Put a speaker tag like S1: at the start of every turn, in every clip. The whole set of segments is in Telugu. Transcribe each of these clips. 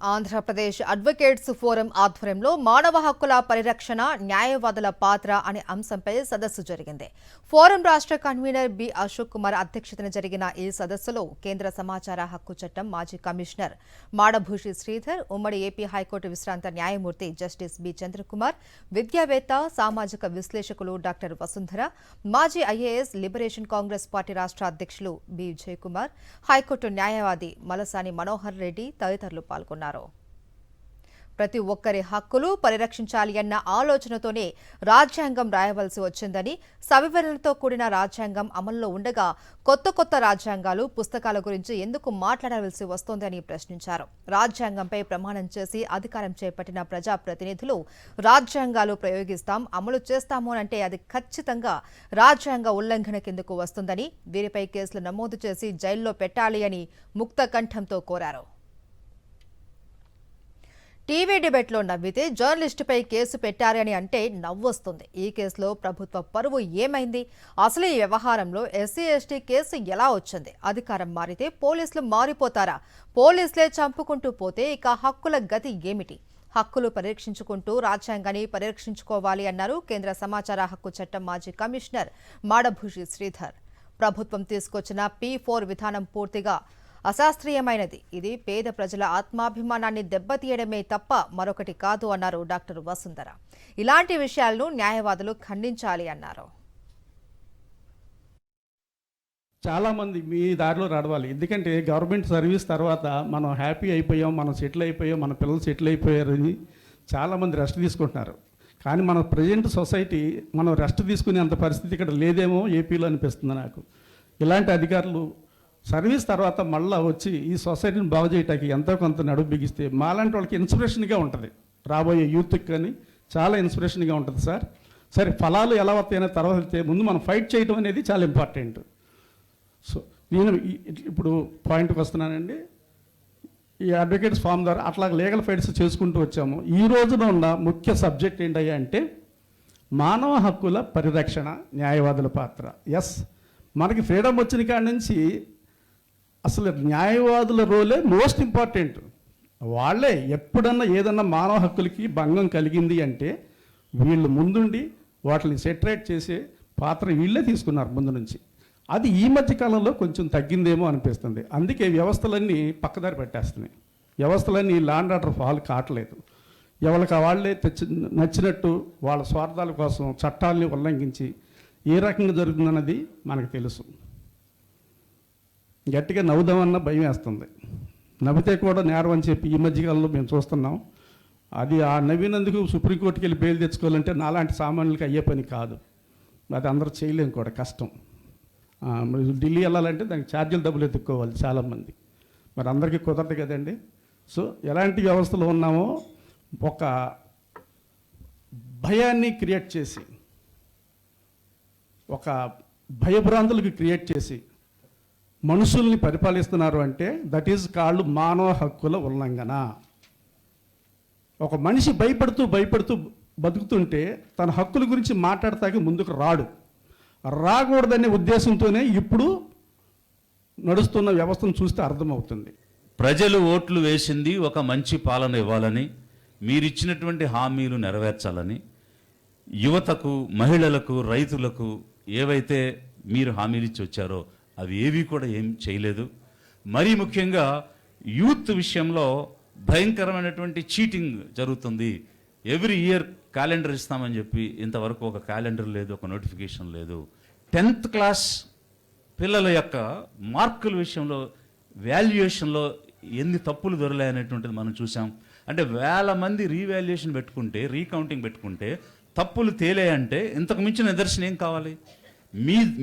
S1: ఆంధ్రప్రదేశ్ అడ్వకేట్స్ ఫోరం ఆధ్వర్యంలో మానవ హక్కుల పరిరక్షణ, న్యాయవాదుల పాత్ర అనే అంశంపై సదస్సు జరిగింది. ఫోరం రాష్ట్ర కన్వీనర్ బి అశోక్ కుమార్ అధ్యక్షతన జరిగిన ఈ సదస్సులో కేంద్ర సమాచార హక్కు చట్టం మాజీ కమిషనర్ మాడభూషి శ్రీధర్, ఉమ్మడి ఏపీ హైకోర్టు విశ్రాంత న్యాయమూర్తి జస్టిస్ బి చంద్రకుమార్, విద్యావేత్త, సామాజిక విశ్లేషకులు డాక్టర్ వసుంధర, మాజీ ఐఏఎస్ లిబరేషన్ కాంగ్రెస్ పార్టీ రాష్ట్ర అధ్యక్షులు బి జయకుమార్, హైకోర్టు న్యాయవాది మలసాని మనోహర్ రెడ్డి తదితరులు పాల్గొన్నారు. ప్రతి ఒక్కరి హక్కులు పరిరక్షించాలి అన్న ఆలోచనతోనే రాజ్యాంగం రాయవలసి వచ్చిందని, సవివరణతో కూడిన రాజ్యాంగం అమల్లో ఉండగా కొత్త రాజ్యాంగాలు, పుస్తకాల గురించి ఎందుకు మాట్లాడవలసి వస్తోందని ప్రశ్నించారు. రాజ్యాంగంపై ప్రమాణం చేసి అధికారం చేపట్టిన ప్రజాప్రతినిధులు రాజ్యాంగాలు ప్రయోగిస్తాం, అమలు చేస్తాము అంటే అది ఖచ్చితంగా రాజ్యాంగ ఉల్లంఘన కిందకు వస్తుందని, వీరిపై కేసులు నమోదు చేసి జైల్లో పెట్టాలి అని ముక్త కంఠంతో కోరారు. టీవీ డిబేట్లో నవ్వితే జర్నలిస్టుపై కేసు పెట్టారని అంటే నవ్వొస్తుంది. ఈ కేసులో ప్రభుత్వ పరువు ఏమైంది? అసలు ఈ వ్యవహారంలో ఎస్సీ ఎస్టీ కేసు ఎలా వచ్చింది? అధికారం మారితే పోలీసులు మారిపోతారా? పోలీసులే చంపుకుంటూ పోతే ఇక హక్కుల గతి ఏమిటి? హక్కులు పరిరక్షించుకుంటూ రాజ్యాంగాన్ని పరిరక్షించుకోవాలి అన్నారు కేంద్ర సమాచార హక్కు చట్టం మాజీ కమిషనర్ మాడభూషి శ్రీధర్. ప్రభుత్వం తీసుకొచ్చిన P4 విధానం పూర్తిగా అశాస్త్రీయమైనది. ఇది పేద ప్రజల ఆత్మాభిమానాన్ని దెబ్బతీయడమే తప్ప మరొకటి కాదు అన్నారు డాక్టర్ వసుంధర. ఇలాంటి విషయాలను న్యాయవాదులు ఖండించాలి అన్నారు.
S2: చాలామంది మీ దారిలో నడవాలి. ఎందుకంటే గవర్నమెంట్ సర్వీస్ తర్వాత మనం హ్యాపీ అయిపోయాం, మనం సెటిల్ అయిపోయాం, మన పిల్లలు సెటిల్ అయిపోయారని చాలామంది రెస్ట్ తీసుకుంటున్నారు. కానీ మన ప్రజెంట్ సొసైటీ మనం రెస్ట్ తీసుకునేంత పరిస్థితి ఇక్కడ లేదేమో ఏపీలో అనిపిస్తుంది నాకు. ఇలాంటి అధికారులు సర్వీస్ తర్వాత మళ్ళీ వచ్చి ఈ సొసైటీని బాగు చేయటానికి ఎంతో కొంత నడుపు బిగిస్తే మాలాంటి వాళ్ళకి ఇన్స్పిరేషన్గా ఉంటుంది. రాబోయే యూత్కి కానీ చాలా ఇన్స్పిరేషన్గా ఉంటుంది సార్. సరే, ఫలాలు ఎలా వస్తాయనే తర్వాత వెళ్తే ముందు మనం ఫైట్ చేయడం అనేది చాలా ఇంపార్టెంట్. సో నేను ఇప్పుడు పాయింట్కి వస్తున్నానండి. ఈ అడ్వకేట్స్ ఫామ్ ద్వారా అట్లా లీగల్ ఫైట్స్ చేసుకుంటూ వచ్చాము. ఈ రోజున ఉన్న ముఖ్య సబ్జెక్ట్ ఏంటయ్యా అంటే మానవ హక్కుల పరిరక్షణ, న్యాయవాదుల పాత్ర. ఎస్, మనకి ఫ్రీడమ్ వచ్చిన కాడి నుంచి అసలు న్యాయవాదుల రోలే మోస్ట్ ఇంపార్టెంట్. వాళ్ళే ఎప్పుడన్నా ఏదన్నా మానవ హక్కులకి భంగం కలిగింది అంటే వీళ్ళు ముందుండి వాటిని సెటరేట్ చేసే పాత్ర వీళ్ళే తీసుకున్నారు ముందు నుంచి. అది ఈ మధ్య కాలంలో కొంచెం తగ్గిందేమో అనిపిస్తుంది. అందుకే వ్యవస్థలన్నీ పక్కదారి పెట్టేస్తున్నాయి. వ్యవస్థలన్నీ ల్యాండ్ ఆర్డర్ ఫాల్ కావట్లేదు. ఎవరికి వాళ్ళే నచ్చినట్టు వాళ్ళ స్వార్థాల కోసం చట్టాలని ఉల్లంఘించి ఏ రకంగా జరుగుతుందన్నది మనకు తెలుసు. గట్టిగా నవ్వుదామన్నా భయం వేస్తుంది. నవ్వితే కూడా నేరం అని చెప్పి ఈ మధ్యకాలంలో మేము చూస్తున్నాం. అది ఆ నవ్వినందుకు సుప్రీంకోర్టుకి వెళ్ళి బెయిల్ తెచ్చుకోవాలంటే నాలాంటి సామాన్యులకి అయ్యే పని కాదు. అది అందరూ చేయలేము కూడా, కష్టం. ఢిల్లీ వెళ్ళాలంటే దానికి ఛార్జీలు డబ్బులు ఎత్తుక్కోవాలి చాలామంది. మరి అందరికీ కుదరదు కదండి. సో ఎలాంటి వ్యవస్థలో ఉన్నామో ఒక భయాన్ని క్రియేట్ చేసి, ఒక భయభ్రాంతులకు క్రియేట్ చేసి మనుషుల్ని పరిపాలిస్తున్నారు అంటే దట్ ఈజ్ కాల్డ్ మానవ హక్కుల ఉల్లంఘన. ఒక మనిషి భయపడుతూ బతుకుతుంటే తన హక్కుల గురించి మాట్లాడతాకి ముందుకు రాకూడదనే ఉద్దేశంతోనే ఇప్పుడు నడుస్తున్న వ్యవస్థను చూస్తే అర్థమవుతుంది.
S3: ప్రజలు ఓట్లు వేసింది ఒక మంచి పాలన ఇవ్వాలని, మీరిచ్చినటువంటి హామీలు నెరవేర్చాలని, యువతకు, మహిళలకు, రైతులకు ఏవైతే మీరు హామీలు ఇచ్చి వచ్చారో అవి ఏవి కూడా ఏం చేయలేదు. మరీ ముఖ్యంగా యూత్ విషయంలో భయంకరమైనటువంటి చీటింగ్ జరుగుతుంది. ఎవ్రీ ఇయర్ క్యాలెండర్ ఇస్తామని చెప్పి ఇంతవరకు ఒక క్యాలెండర్ లేదు, ఒక నోటిఫికేషన్ లేదు. 10th క్లాస్ పిల్లల యొక్క మార్కుల విషయంలో, వాల్యుయేషన్లో ఎన్ని తప్పులు దొరలేనటువంటిది మనం చూసాం. అంటే 1000 మంది రీవాల్యుయేషన్ పెట్టుకుంటే, రీకౌంటింగ్ పెట్టుకుంటే తప్పులు తేలేయంటే ఇంతకు మించిన నిదర్శనం ఏం కావాలి?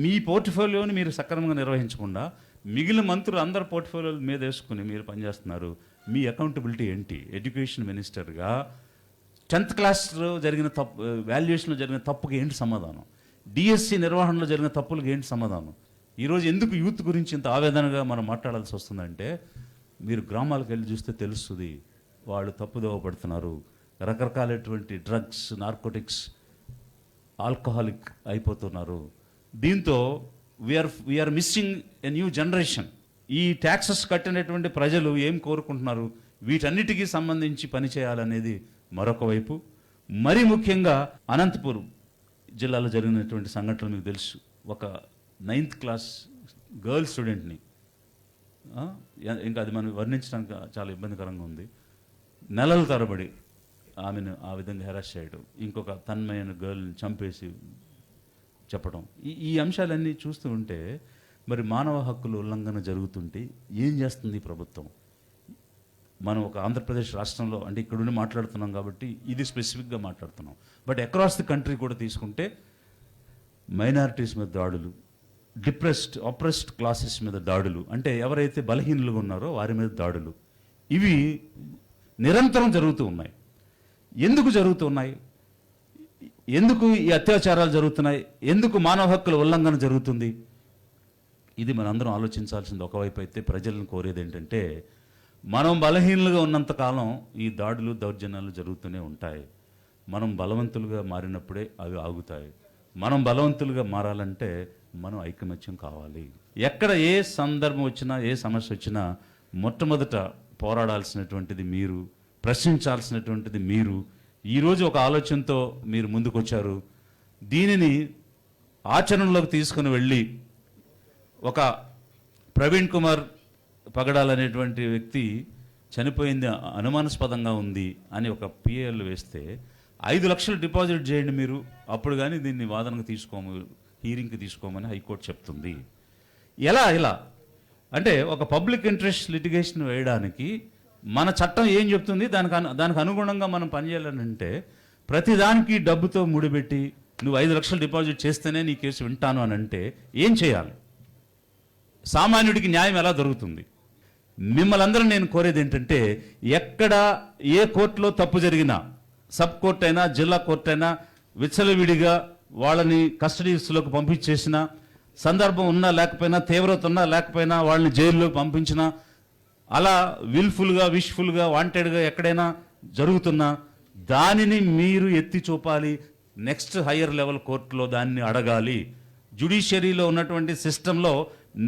S3: మీ పోర్ట్ఫోలియోని మీరు సక్రమంగా నిర్వహించకుండా మిగిలిన మంత్రులు అందరు పోర్ట్ఫోలియోల మీద వేసుకుని మీరు పనిచేస్తున్నారు. మీ అకౌంటబిలిటీ ఏంటి? ఎడ్యుకేషన్ మినిస్టర్గా 10th క్లాస్లో జరిగిన వాల్యుయేషన్లో జరిగిన తప్పుకి ఏంటి సమాధానం? డిఎస్సి నిర్వహణలో జరిగిన తప్పులకు ఏంటి సమాధానం? ఈరోజు ఎందుకు యూత్ గురించి ఇంత ఆవేదనగా మనం మాట్లాడాల్సి వస్తుందంటే మీరు గ్రామాలకు వెళ్ళి చూస్తే తెలుస్తుంది. వాళ్ళు తప్పుదోవ పడుతున్నారు. రకరకాలైనటువంటి డ్రగ్స్, నార్కోటిక్స్, ఆల్కహాలిక్ అయిపోతున్నారు. దీంతో we're missing a new generation. ఈ ట్యాక్సెస్ కట్టినటువంటి ప్రజలు ఏం కోరుకుంటున్నారు? వీటన్నిటికీ సంబంధించి పనిచేయాలనేది మరొక వైపు. మరీ ముఖ్యంగా అనంతపురం జిల్లాలో జరిగినటువంటి సంఘటనలు మీకు తెలుసు. ఒక 9th క్లాస్ గర్ల్ స్టూడెంట్ని, ఇంకా అది మనం వర్ణించడానికి చాలా ఇబ్బందికరంగా ఉంది, నెలల తరబడి ఆమెను ఆ విధంగా హెరాస్ చేయడం, ఇంకొక తన్మయన గర్ల్ని చంపేసి చెప్పడం, ఈ అంశాలన్నీ చూస్తూ ఉంటే మరి మానవ హక్కుల ఉల్లంఘన జరుగుతుంటే ఏం చేస్తుంది ఈ ప్రభుత్వం? మనం ఒక ఆంధ్రప్రదేశ్ రాష్ట్రంలో అంటే ఇక్కడ ఉండి మాట్లాడుతున్నాం కాబట్టి ఇది స్పెసిఫిక్గా మాట్లాడుతున్నాం. బట్ అక్రాస్ ది కంట్రీ కూడా తీసుకుంటే మైనారిటీస్ మీద దాడులు, అప్రెస్డ్ క్లాసెస్ మీద దాడులు, అంటే ఎవరైతే బలహీనులుగా ఉన్నారో వారి మీద దాడులు, ఇవి నిరంతరం జరుగుతూ ఉన్నాయి. ఎందుకు జరుగుతున్నాయి? ఎందుకు ఈ అత్యాచారాలు జరుగుతున్నాయి? ఎందుకు మానవ హక్కుల ఉల్లంఘన జరుగుతుంది? ఇది మనందరం ఆలోచించాల్సింది. ఒకవైపు అయితే ప్రజలను కోరేది ఏంటంటే, మనం బలహీనులుగా ఉన్నంతకాలం ఈ దాడులు దౌర్జన్యాలు జరుగుతూనే ఉంటాయి. మనం బలవంతులుగా మారినప్పుడే అవి ఆగుతాయి. మనం బలవంతులుగా మారాలంటే మనం ఐకమత్యం కావాలి. ఎక్కడ ఏ సందర్భం వచ్చినా, ఏ సమస్య వచ్చినా మొట్టమొదట పోరాడాల్సినటువంటిది మీరు, ప్రశ్నించాల్సినటువంటిది మీరు. ఈరోజు ఒక ఆలోచనతో మీరు ముందుకొచ్చారు. దీనిని ఆచరణలోకి తీసుకుని వెళ్ళి ఒక ప్రవీణ్ కుమార్ పగడాల్ అనేటువంటి వ్యక్తి చనిపోయింది అనుమానాస్పదంగా ఉంది అని ఒక పిఏఎల్ వేస్తే 5 లక్షలు డిపాజిట్ చేయండి మీరు, అప్పుడు కానీ దీన్ని వాదనకు హీరింగ్కి తీసుకోమని హైకోర్టు చెప్తుంది. ఇలా అంటే ఒక పబ్లిక్ ఇంట్రెస్ట్ లిటిగేషన్ వేయడానికి మన చట్టం ఏం చెప్తుంది? దానికి అనుగుణంగా మనం పనిచేయాలనంటే ప్రతిదానికి డబ్బుతో ముడిపెట్టి నువ్వు 5 లక్షలు డిపాజిట్ చేస్తేనే నీ కేసు వింటాను అని అంటే ఏం చేయాలి? సామాన్యుడికి న్యాయం ఎలా దొరుకుతుంది? మిమ్మల్ని అందరూ నేను కోరేది ఏంటంటే, ఎక్కడ ఏ కోర్టులో తప్పు జరిగినా, సబ్ కోర్టు అయినా జిల్లా కోర్టు అయినా విచ్చలవిడిగా వాళ్ళని కస్టడీస్లోకి పంపించేసిన సందర్భం ఉన్నా లేకపోయినా, తీవ్రత ఉన్నా లేకపోయినా వాళ్ళని జైల్లోకి పంపించిన, అలా విష్ఫుల్గా వాంటెడ్గా ఎక్కడైనా జరుగుతున్నా దానిని మీరు ఎత్తి చూపాలి. నెక్స్ట్ హయ్యర్ లెవెల్ కోర్టులో దాన్ని అడగాలి. జ్యుడిషియరీలో ఉన్నటువంటి సిస్టంలో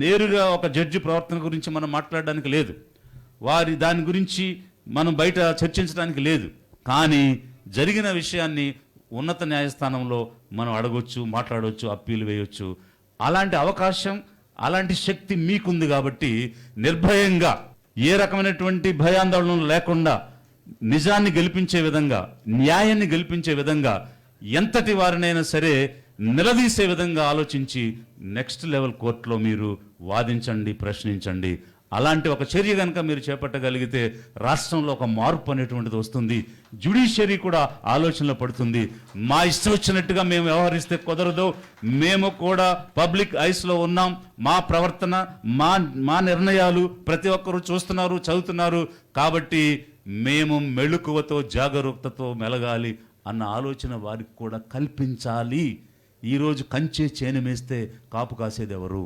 S3: నేరుగా ఒక జడ్జి ప్రవర్తన గురించి మనం మాట్లాడడానికి లేదు, దాని గురించి మనం బయట చర్చించడానికి లేదు. కానీ జరిగిన విషయాన్ని ఉన్నత న్యాయస్థానంలో మనం అడగొచ్చు, మాట్లాడవచ్చు, అప్పీలు వేయొచ్చు. అలాంటి అవకాశం, అలాంటి శక్తి మీకుంది కాబట్టి నిర్భయంగా, ఏ రకమైనటువంటి భయాందోళనలు లేకుండా నిజాన్ని గెలిపించే విధంగా, న్యాయాన్ని గెలిపించే విధంగా, ఎంతటి వారినైనా సరే నిలదీసే విధంగా ఆలోచించి నెక్స్ట్ లెవెల్ కోర్టులో మీరు వాదించండి, ప్రశ్నించండి. అలాంటి ఒక చర్య కనుక మీరు చేపట్టగలిగితే రాష్ట్రంలో ఒక మార్పు అనేటువంటిది వస్తుంది. జ్యుడిషియరీ కూడా ఆలోచనలో పడుతుంది. మా ఇష్టం వచ్చినట్టుగా మేము వ్యవహరిస్తే కుదరదు. మేము కూడా పబ్లిక్ ఐస్లో ఉన్నాం. మా ప్రవర్తన, మా నిర్ణయాలు ప్రతి ఒక్కరూ చూస్తున్నారు, చదువుతున్నారు. కాబట్టి మేము మెళుకువతో, జాగరూకతతో మెలగాలి అన్న ఆలోచన వారికి కూడా కల్పించాలి. ఈరోజు కంచె చేను మేస్తే కాపు కాసేది ఎవరు?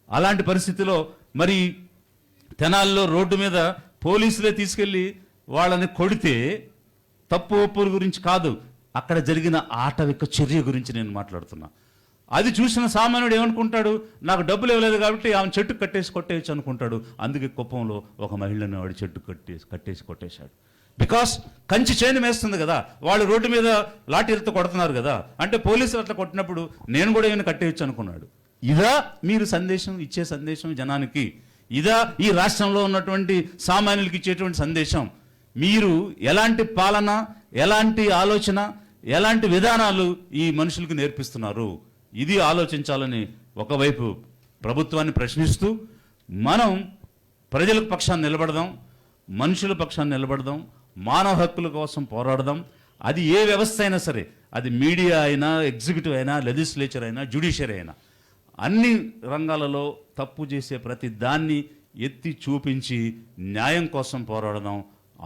S3: అలాంటి పరిస్థితిలో మరి తెనాల్లో రోడ్డు మీద పోలీసులే తీసుకెళ్ళి వాళ్ళని కొడితే తప్పు ఒప్పుల గురించి కాదు, అక్కడ జరిగిన ఆటవిక చర్య గురించి నేను మాట్లాడుతున్నా. అది చూసిన సామాన్యుడు ఏమనుకుంటాడు? నాకు డబ్బులు ఇవ్వలేదు కాబట్టి ఆమె చెట్టు కొట్టేయచ్చు అనుకుంటాడు. అందుకే కుప్పంలో ఒక మహిళను వాడి చెట్టు కట్టేసి కొట్టేశాడు. బికాస్ కంచి చేను మేస్తుంది కదా, వాళ్ళు రోడ్డు మీద లాఠీలతో కొడుతున్నారు కదా, అంటే పోలీసులు అట్లా కొట్టినప్పుడు నేను కూడా ఏమైనా కట్టేయచ్చు అనుకున్నాడు. ఇదా మీరు ఇచ్చే సందేశం జనానికి? ఇదా ఈ రాష్ట్రంలో ఉన్నటువంటి సామాన్యులకి ఇచ్చేటువంటి సందేశం? మీరు ఎలాంటి పాలన, ఎలాంటి ఆలోచన, ఎలాంటి విధానాలు ఈ మనుషులకు నేర్పిస్తున్నారు? ఇది ఆలోచించాలని ఒకవైపు ప్రభుత్వాన్ని ప్రశ్నిస్తూ, మనం ప్రజల పక్షాన్ని నిలబడదాం, మనుషుల పక్షాన్ని నిలబడదాం, మానవ హక్కుల కోసం పోరాడదాం. అది ఏ వ్యవస్థ అయినా సరే, అది మీడియా అయినా, ఎగ్జిక్యూటివ్ అయినా, లెజిస్లేచర్ అయినా, జ్యుడిషియరీ అయినా, అన్ని రంగాలలో తప్పు చేసే ప్రతి దాన్ని ఎత్తి చూపించి న్యాయం కోసం పోరాడదాం.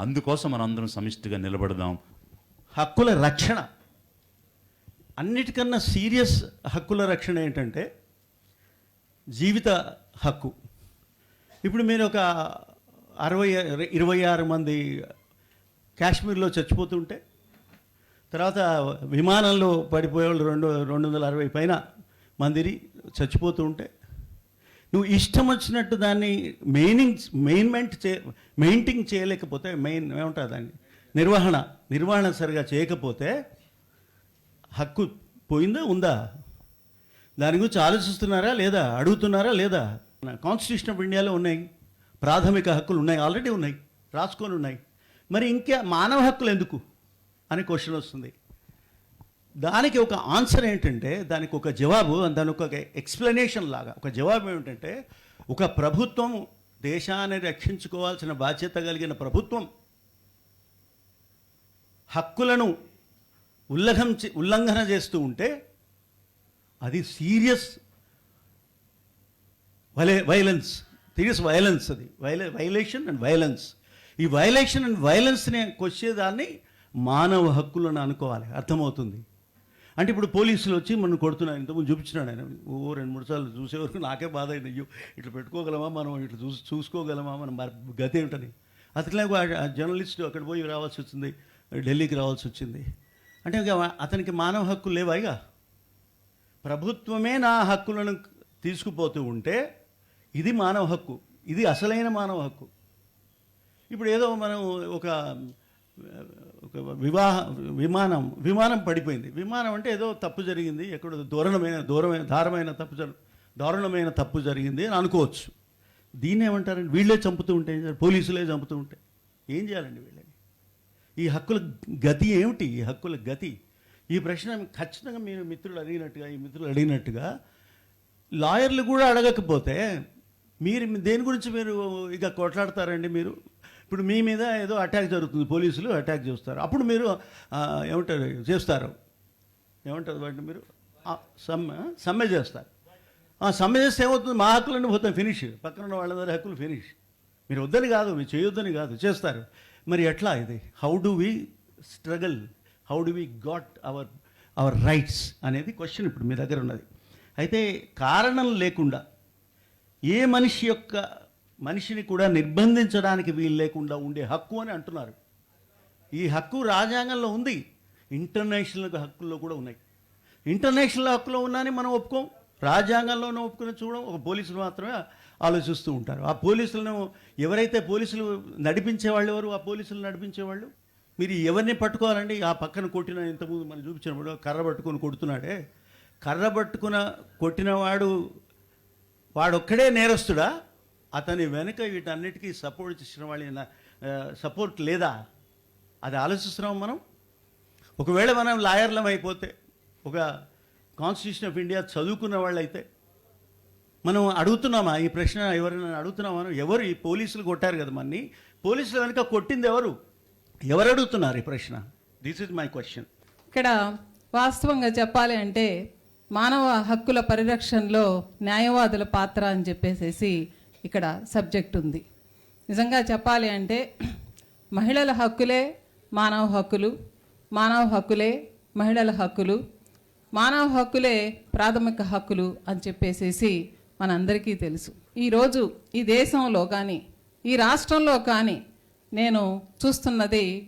S3: అందుకోసం మనందరం సమిష్టిగా నిలబడదాం.
S4: హక్కుల రక్షణ, అన్నిటికన్నా సీరియస్ హక్కుల రక్షణ ఏంటంటే జీవిత హక్కు. ఇప్పుడు మీరు ఒక 26 మంది కాశ్మీర్లో చచ్చిపోతుంటే, తర్వాత విమానంలో పడిపోయే వాళ్ళు 260 పైన మందిని చచ్చిపోతూ ఉంటే, నువ్వు ఇష్టం వచ్చినట్టు దాన్ని మెయింటైన్ చేయలేకపోతే ఏమంటారు దాన్ని నిర్వహణ సరిగా చేయకపోతే హక్కు పోయిందా ఉందా? దాని గురించి ఆలోచిస్తున్నారా లేదా? అడుగుతున్నారా లేదా? కాన్స్టిట్యూషన్ ఆఫ్ ఇండియాలో ఉన్నాయి, ప్రాథమిక హక్కులు ఉన్నాయి, ఆల్రెడీ ఉన్నాయి, రాసుకొని ఉన్నాయి. మరి ఇంకా మానవ హక్కులు ఎందుకు అని క్వశ్చన్ వస్తుంది. దానికి ఒక ఆన్సర్ ఏంటంటే, దానికి ఒక జవాబు, దానికి ఒక ఎక్స్ప్లెనేషన్ లాగా ఒక జవాబు ఏమిటంటే, ఒక ప్రభుత్వం దేశాన్ని రక్షించుకోవాల్సిన బాధ్యత కలిగిన ప్రభుత్వం హక్కులను ఉల్లంఘన చేస్తూ ఉంటే అది సీరియస్ వైలెన్స్, అది వైలేషన్ అండ్ వైలెన్స్. ఈ వైలేషన్ అండ్ వైలెన్స్ని వచ్చేదాన్ని మానవ హక్కులను అనుకోవాలి, అర్థమవుతుంది. అంటే ఇప్పుడు పోలీసులు వచ్చి మనం కొడుతున్నారు, ఇంతకుముందు చూపించినాడు ఆయన, 2-3 సార్లు చూసే వరకు నాకే బాధ అయింది. అయ్యో ఇట్లా పెట్టుకోగలమా మనం, ఇట్లా చూసుకోగలమా మనం, గతి ఏమిటని. అతనే జర్నలిస్ట్ అక్కడ పోయి రావాల్సి వచ్చింది, ఢిల్లీకి రావాల్సి వచ్చింది. అంటే అతనికి మానవ హక్కులు లేవా? ఇక ప్రభుత్వమే నా హక్కులను తీసుకుపోతూ ఉంటే ఇది మానవ హక్కు, ఇది అసలైన మానవ హక్కు. ఇప్పుడు ఏదో మనం ఒక విమానం పడిపోయింది. విమానం అంటే ఏదో తప్పు జరిగింది, ఎక్కడో దారుణమైన తప్పు జరిగింది అని అనుకోవచ్చు. దీన్ని ఏమంటారండి? వీళ్ళే చంపుతూ ఉంటే, పోలీసులే చంపుతూ ఉంటే ఏం చేయాలండి వీళ్ళని? ఈ హక్కుల గతి ఏమిటి? ఈ హక్కుల గతి, ఈ ప్రశ్న ఖచ్చితంగా మీరు మిత్రులు అడిగినట్టుగా లాయర్లు కూడా అడగకపోతే మీరు దేని గురించి మీరు ఇక కొట్లాడతారండి? మీరు ఇప్పుడు మీ మీద ఏదో అటాక్ జరుగుతుంది, పోలీసులు అటాక్ చేస్తారు, అప్పుడు మీరు ఏమంటారు వాటిని మీరు సమ్మె చేస్తారు. సమ్మె చేస్తే ఏమవుతుంది? మా హక్కులన్నీ పోతాయి, ఫినిష్. పక్కన ఉన్న వాళ్ళందరి హక్కులు ఫినిష్. మీరు వద్దని కాదు, మీరు చేయొద్దని కాదు, చేస్తారు. మరి ఎట్లా ఇది? How do we struggle, how do we got our rights అనేది క్వశ్చన్ ఇప్పుడు మీ దగ్గర ఉన్నది. అయితే కారణం లేకుండా ఏ మనిషిని కూడా నిర్బంధించడానికి వీలు లేకుండా ఉండే హక్కు అని అంటున్నారు. ఈ హక్కు రాజ్యాంగంలో ఉంది, ఇంటర్నేషనల్ హక్కుల్లో కూడా ఉన్నాయి. ఇంటర్నేషనల్ హక్కులో ఉన్నాయని మనం ఒప్పుకోం, రాజ్యాంగంలోనే ఒప్పుకుని చూడడం. ఒక పోలీసులు మాత్రమే ఆలోచిస్తూ ఉంటారు. ఆ పోలీసులను ఎవరైతే పోలీసులు నడిపించేవాళ్ళు ఎవరు? ఆ పోలీసులు నడిపించేవాళ్ళు. మీరు ఎవరిని పట్టుకోవాలండి? ఆ పక్కన కొట్టిన, ఇంతకుముందు మనం చూపించినప్పుడు కర్ర పట్టుకొని కొడుతున్నాడే, కర్ర పట్టుకున్న వాడొక్కడే నేరస్తుడా? అతని వెనుక వీటన్నిటికీ సపోర్ట్ చేసిన వాళ్ళ సపోర్ట్ లేదా? అది ఆలోచిస్తున్నాం మనం. ఒకవేళ మనం లాయర్లం అయిపోతే, ఒక కాన్స్టిట్యూషన్ ఆఫ్ ఇండియా చదువుకున్న వాళ్ళు అయితే మనం అడుగుతున్నామా ఈ ప్రశ్న? ఎవరైనా అడుగుతున్నామా? ఎవరు ఈ పోలీసులు కొట్టారు కదా మనని, పోలీసుల వెనుక కొట్టింది ఎవరు అడుగుతున్నారు ఈ ప్రశ్న? This is my question.
S5: ఇక్కడ వాస్తవంగా చెప్పాలి అంటే మానవ హక్కుల పరిరక్షణలో న్యాయవాదుల పాత్ర అని చెప్పేసి ఇక్కడ సబ్జెక్ట్ ఉంది. నిజంగా చెప్పాలి అంటే మహిళల హక్కులే మానవ హక్కులు, మానవ హక్కులే మహిళల హక్కులు, మానవ హక్కులే ప్రాథమిక హక్కులు అని చెప్పేసి మనందరికీ తెలుసు. ఈరోజు ఈ దేశంలో కానీ ఈ రాష్ట్రంలో కానీ నేను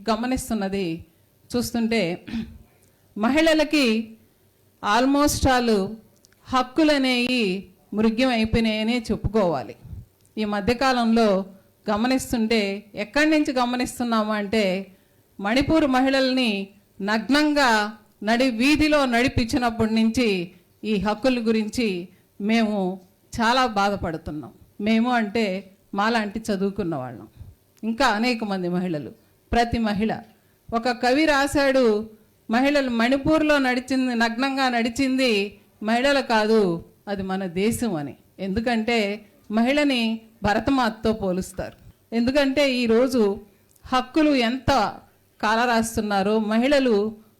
S5: గమనిస్తున్నది చూస్తుంటే మహిళలకి ఆల్మోస్ట్ హక్కులు అనేవి మృగ్యం అయిపోయినాయనే చెప్పుకోవాలి. ఈ మధ్యకాలంలో గమనిస్తుంటే ఎక్కడి నుంచి గమనిస్తున్నాము అంటే మణిపూర్ మహిళల్ని నగ్నంగా వీధిలో నడిపించినప్పటి నుంచి ఈ హక్కుల గురించి మేము చాలా బాధపడుతున్నాం. మేము అంటే మాలాంటి చదువుకున్న వాళ్ళం, ఇంకా అనేక మంది మహిళలు. ప్రతి మహిళ, ఒక కవి రాశాడు, మహిళలు మణిపూర్లో నగ్నంగా నడిచింది మహిళలు కాదు, అది మన దేశం అని. ఎందుకంటే మహిళని భరతమాతతో పోలుస్తారు. ఎందుకంటే ఈరోజు హక్కులు ఎంత కాలరాస్తున్నారో మహిళలు.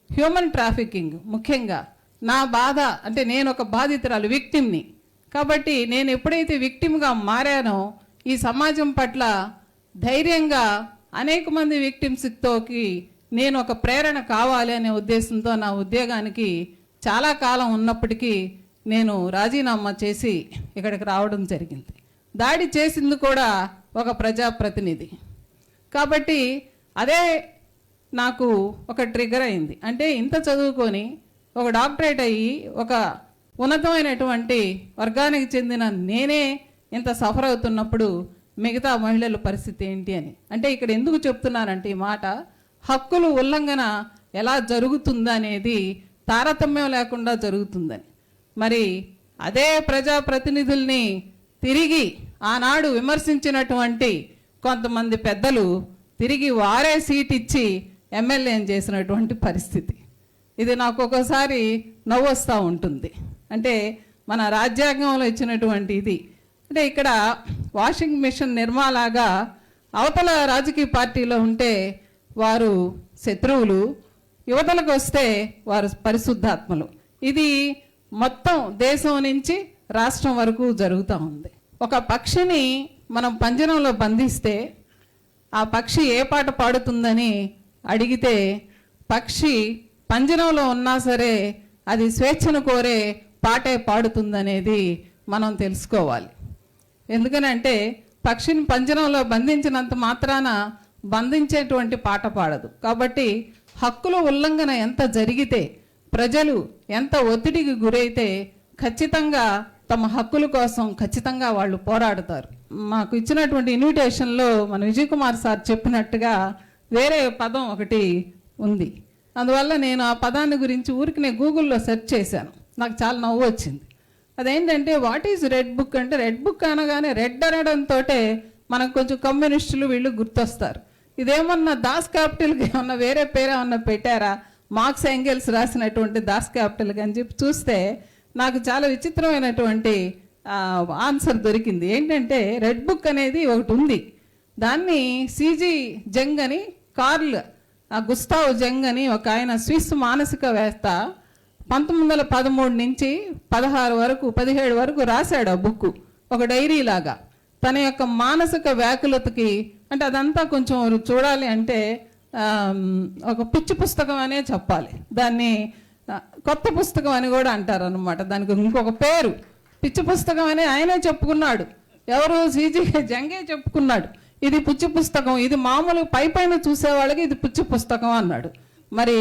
S5: హ్యూమన్ ట్రాఫికింగ్ ముఖ్యంగా నా బాధ అంటే నేను ఒక బాధితురాలు, విక్టిమ్ని. కాబట్టి నేను ఎప్పుడైతే విక్టిమ్గా మారానో ఈ సమాజం పట్ల ధైర్యంగా అనేక మంది విక్టిమ్స్తోకి నేను ఒక ప్రేరణ కావాలి అనే ఉద్దేశంతో నా ఉద్యోగానికి చాలా కాలం ఉన్నప్పటికీ నేను రాజీనామా చేసి ఇక్కడికి రావడం జరిగింది. దాడి చేసింది కూడా ఒక ప్రజాప్రతినిధి. కాబట్టి అదే నాకు ఒక ట్రిగర్ అయింది. అంటే ఇంత చదువుకొని ఒక డాక్టరేట్ అయ్యి ఒక ఉన్నతమైనటువంటి వర్గానికి చెందిన నేనే ఇంత సఫర్ అవుతున్నప్పుడు మిగతా మహిళల పరిస్థితి ఏంటి అని. అంటే ఇక్కడ ఎందుకు చెప్తున్నానంటే ఈ మాట, హక్కులు ఉల్లంఘన ఎలా జరుగుతుందనేది తారతమ్యం లేకుండా జరుగుతుందని. మరి అదే ప్రజాప్రతినిధుల్ని తిరిగి ఆనాడు విమర్శించినటువంటి కొంతమంది పెద్దలు తిరిగి వారే సీట్ ఇచ్చి ఎమ్మెల్యేని చేసినటువంటి పరిస్థితి. ఇది నాకు ఒక్కోసారి నవ్వు వస్తూ ఉంటుంది. అంటే మన రాజ్యాంగంలో ఇచ్చినటువంటి ఇది. అంటే ఇక్కడ వాషింగ్ మిషన్ నిర్మాలాగా అవతల రాజకీయ పార్టీలో ఉంటే వారు శత్రువులు, యువతలకు వస్తే వారు పరిశుద్ధాత్మలు. ఇది మొత్తం దేశం నుంచి రాష్ట్రం వరకు జరుగుతూ ఉంది. ఒక పక్షిని మనం పంజరంలో బంధిస్తే ఆ పక్షి ఏ పాట పాడుతుందని అడిగితే పక్షి పంజరంలో ఉన్నా సరే అది స్వేచ్ఛను కోరే పాటే పాడుతుందనేది మనం తెలుసుకోవాలి. ఎందుకనంటే పక్షిని పంజరంలో బంధించినంత మాత్రాన బంధించేటువంటి పాట పాడదు. కాబట్టి హక్కుల ఉల్లంఘన ఎంత జరిగితే, ప్రజలు ఎంత ఒత్తిడికి గురైతే ఖచ్చితంగా తమ హక్కుల కోసం ఖచ్చితంగా వాళ్ళు పోరాడతారు. మాకు ఇచ్చినటువంటి ఇన్విటేషన్లో మన విజయ్ కుమార్ సార్ చెప్పినట్టుగా వేరే పదం ఒకటి ఉంది. అందువల్ల నేను ఆ పదాన్ని గురించి ఊరికి గూగుల్లో సెర్చ్ చేశాను. నాకు చాలా నవ్వు వచ్చింది. అదేంటంటే వాట్ ఈజ్ రెడ్ బుక్ అంటే, రెడ్ బుక్ అనగానే రెడ్ అనడంతో మనకు కొంచెం కమ్యూనిస్టులు వీళ్ళు గుర్తొస్తారు. ఇదేమన్నా దాస్ క్యాపిటల్కి ఏమన్నా వేరే పేరు ఏమన్నా పెట్టారా, మార్క్స్ ఎంగెల్స్ రాసినటువంటి దాస్ క్యాపిటల్కి అని చెప్పి చూస్తే నాకు చాలా విచిత్రమైనటువంటి ఆన్సర్ దొరికింది. ఏంటంటే రెడ్ బుక్ అనేది ఒకటి ఉంది. దాన్ని సిజి జంగ్ అని, కార్ల్ గుస్తావ్ జంగ్ అని ఒక ఆయన స్విస్ మానసికవేత్త 1913 నుంచి 17 వరకు రాశాడు ఆ బుక్. ఒక డైరీ లాగా తన యొక్క మానసిక వ్యాకులతకి. అంటే అదంతా కొంచెం చూడాలి అంటే ఒక పిచ్చి పుస్తకం అనే చెప్పాలి. దాన్ని కొత్త పుస్తకం అని కూడా అంటారు అనమాట. దానికి ఇంకొక పేరు పిచ్చి పుస్తకం అని ఆయనే చెప్పుకున్నాడు. ఎవరు? సిజి జంగే చెప్పుకున్నాడు. ఇది పిచ్చి పుస్తకం, ఇది మామూలు పైన చూసే వాళ్ళకి ఇది పిచ్చి పుస్తకం అన్నాడు. మరి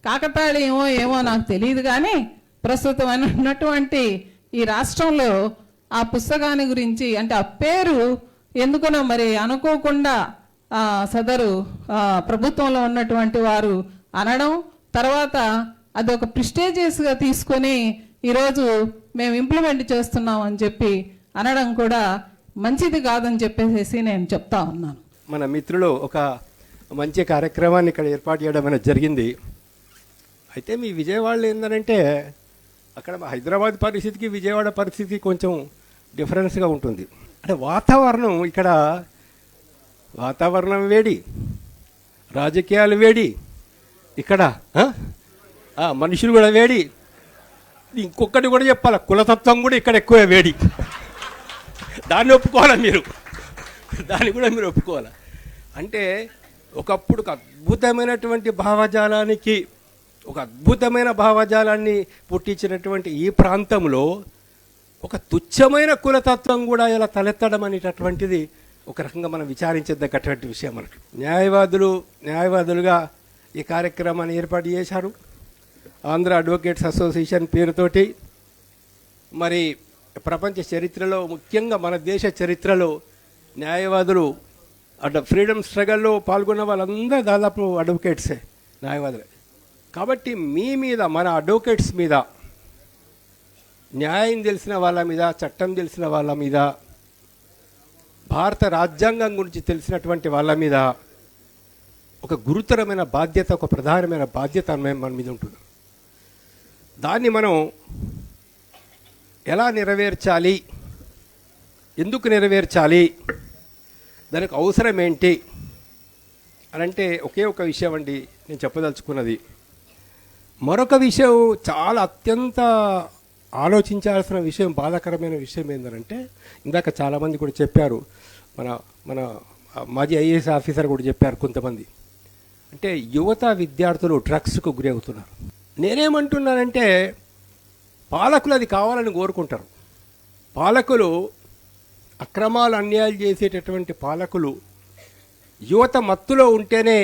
S5: కాకతాళి ఏమో నాకు తెలియదు, కానీ ప్రస్తుతం ఉన్నటువంటి ఈ రాష్ట్రంలో ఆ పుస్తకాన్ని గురించి, అంటే ఆ పేరు ఎందుకనో మరి అనుకోకుండా సదరు ప్రభుత్వంలో ఉన్నటువంటి వారు అనడం, తర్వాత అదొక ప్రిస్టేజియస్గా తీసుకొని ఈరోజు మేము ఇంప్లిమెంట్ చేస్తున్నాం అని చెప్పి అనడం కూడా మంచిది కాదని చెప్పేసి నేను చెప్తా ఉన్నాను.
S6: మన మిత్రులు ఒక మంచి కార్యక్రమాన్ని ఇక్కడ ఏర్పాటు చేయడం అనేది జరిగింది. అయితే మీ విజయవాడలో ఏంటంటే అక్కడ హైదరాబాద్ పరిస్థితికి విజయవాడ పరిస్థితికి కొంచెం డిఫరెన్స్గా ఉంటుంది. అంటే వాతావరణం ఇక్కడ, వాతావరణం వేడి, రాజకీయాలు వేడి, ఇక్కడ మనుషులు కూడా వేడి. ఇంకొకటి కూడా చెప్పాలి, కులతత్వం కూడా ఇక్కడ ఎక్కువ వేడి. దాన్ని ఒప్పుకోవాలా మీరు, దాన్ని కూడా మీరు ఒప్పుకోవాలా. అంటే ఒకప్పుడు ఒక అద్భుతమైనటువంటి భావజాలానికి, ఒక అద్భుతమైన భావజాలాన్ని పుట్టించినటువంటి ఈ ప్రాంతంలో ఒక తుచ్చమైన కులతత్వం కూడా ఇలా తలెత్తడం అనేటటువంటిది ఒక రకంగా మనం విచారించదగ్గటువంటి విషయం. మనకి న్యాయవాదులుగా ఈ కార్యక్రమాన్ని ఏర్పాటు చేశారు. ఆంధ్ర అడ్వకేట్స్ అసోసియేషన్ పేరుతోటి మరి ప్రపంచ చరిత్రలో, ముఖ్యంగా మన దేశ చరిత్రలో న్యాయవాదులు ఫ్రీడమ్ స్ట్రగల్లో పాల్గొన్న వాళ్ళందరూ దాదాపు అడ్వకేట్సే, న్యాయవాదులే. కాబట్టి మీ మీద, మన అడ్వకేట్స్ మీద, న్యాయం తెలిసిన వాళ్ళ మీద, చట్టం తెలిసిన వాళ్ళ మీద, భారత రాజ్యాంగం గురించి తెలిసినటువంటి వాళ్ళ మీద ఒక గురుతరమైన బాధ్యత, ఒక ప్రధానమైన బాధ్యత మన మీద ఉంటుంది. దాన్ని మనం ఎలా నెరవేర్చాలి, ఎందుకు నెరవేర్చాలి, దానికి అవసరం ఏంటి అని అంటే ఒకే ఒక విషయం అండి నేను చెప్పదలుచుకున్నది. మరొక విషయం, చాలా అత్యంత ఆలోచించాల్సిన విషయం, బాధాకరమైన విషయం ఏంటంటే, ఇందాక చాలామంది కూడా చెప్పారు, మన మాజీ ఐఏఎస్ ఆఫీసర్ కూడా చెప్పారు కొంతమంది. అంటే యువత, విద్యార్థులు డ్రగ్స్కు గురి అవుతున్నారు. నేనేమంటున్నానంటే, పాలకులు అది కావాలని కోరుకుంటారు. పాలకులు అక్రమాలు, అన్యాయాలు చేసేటటువంటి పాలకులు యువత మత్తులో ఉంటేనే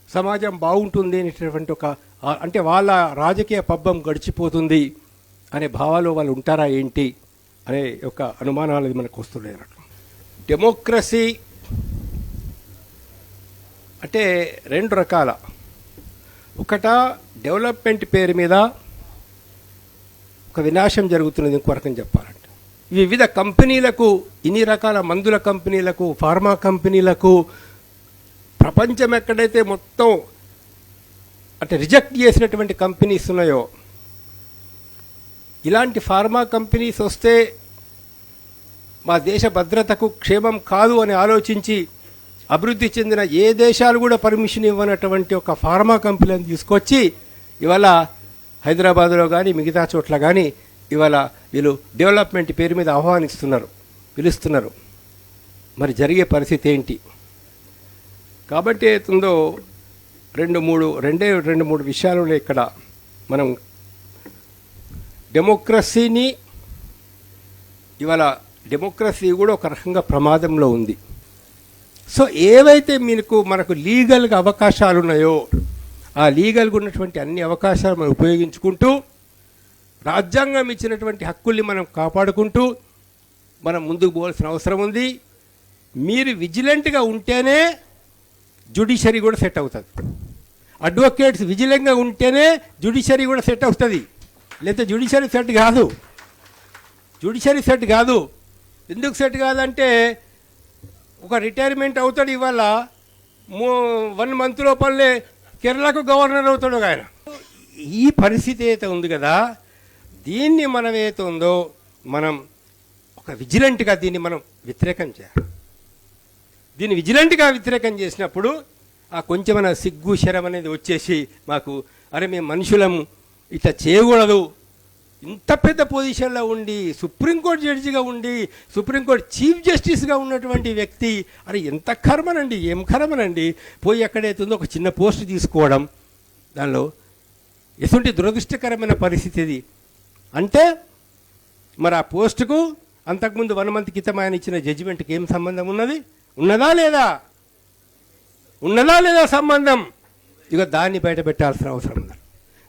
S6: సమాజం బాగుంటుంది అనేటటువంటి ఒక, అంటే వాళ్ళ రాజకీయ పబ్బం గడిచిపోతుంది అనే భావాలు వాళ్ళు ఉంటారా ఏంటి అనే ఒక అనుమానాలు అది మనకు వస్తున్నాయి అన్నట్టు. డెమోక్రసీ అంటే రెండు రకాల. ఒకట డెవలప్మెంట్ పేరు మీద ఒక వినాశం జరుగుతున్నది. ఇంకో రకం చెప్పాలంటే వివిధ కంపెనీలకు, ఇన్ని రకాల మందుల కంపెనీలకు, ఫార్మా కంపెనీలకు ప్రపంచం ఎక్కడైతే మొత్తం అంటే రిజెక్ట్ చేసినటువంటి కంపెనీస్ ఉన్నాయో, ఇలాంటి ఫార్మా కంపెనీస్ వస్తే మా దేశ భద్రతకు క్షేమం కాదు అని ఆలోచించి అభివృద్ధి చెందిన ఏ దేశాలు కూడా పర్మిషన్ ఇవ్వనటువంటి ఒక ఫార్మా కంపెనీని తీసుకొచ్చి ఇవాళ హైదరాబాద్లో కానీ మిగతా చోట్ల కానీ ఇవాళ వీళ్ళు డెవలప్మెంట్ పేరు మీద పిలుస్తున్నారు. మరి జరిగే పరిస్థితి ఏంటి? కాబట్టి అవుతుందో రెండు మూడు విషయాలు ఉన్నాయి ఇక్కడ. మనం డెమోక్రసీని ఇవాళ డెమోక్రసీ కూడా ఒక రకంగా ప్రమాదంలో ఉంది. సో ఏవైతే మనకు లీగల్గా అవకాశాలు ఉన్నాయో ఆ లీగల్గా ఉన్నటువంటి అన్ని అవకాశాలు మనం ఉపయోగించుకుంటూ రాజ్యాంగం ఇచ్చినటువంటి హక్కుల్ని మనం కాపాడుకుంటూ మనం ముందుకు పోవాల్సిన అవసరం ఉంది. మీరు విజిలెంట్గా ఉంటేనే జ్యుడిషియరీ కూడా సెట్ అవుతుంది. అడ్వకేట్స్ విజిలెంట్గా ఉంటేనే జ్యుడిషియరీ కూడా సెట్ అవుతుంది. లేకపోతే జ్యుడిషియరీ సెట్ కాదు. ఎందుకు సెట్ కాదంటే ఒక రిటైర్మెంట్ అవుతాడు ఇవాళ 1 మంత్ లోపలనే కేరళకు గవర్నర్ అవుతాడు ఆయన. ఈ పరిస్థితి అయితే ఉంది కదా, దీన్ని మనం ఏదైతే ఉందో మనం ఒక విజిలెంట్గా దీన్ని మనం వ్యతిరేకం చేయాలి. దీన్ని విజిలెంట్గా వ్యతిరేకం చేసినప్పుడు ఆ కొంచెమైన సిగ్గు శరం అనేది వచ్చేసి మాకు అరే మేము మనుషులము ఇట్లా చేయకూడదు. ఇంత పెద్ద పొజిషన్లో ఉండి సుప్రీంకోర్టు జడ్జిగా ఉండి సుప్రీంకోర్టు చీఫ్ జస్టిస్గా ఉన్నటువంటి వ్యక్తి అరే ఎంత కర్మనండి, ఏం కర్మనండి, పోయి ఎక్కడైతుందో ఒక చిన్న పోస్ట్ తీసుకోవడం, దానిలో ఎటువంటి దురదృష్టకరమైన పరిస్థితి ఇది. అంటే మరి ఆ పోస్టుకు అంతకుముందు 1 మంత్ క్రితం ఆయన ఇచ్చిన జడ్జిమెంట్కి ఏం సంబంధం ఉన్నది? ఉన్నదా లేదా సంబంధం? ఇక దాన్ని బయట పెట్టాల్సిన అవసరం ఉంది.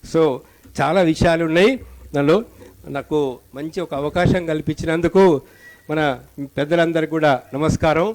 S6: సో చాలా విషయాలు ఉన్నాయి. దానిలో నాకు మంచి ఒక అవకాశం కల్పించినందుకు మన పెద్దలందరికీ కూడా నమస్కారం.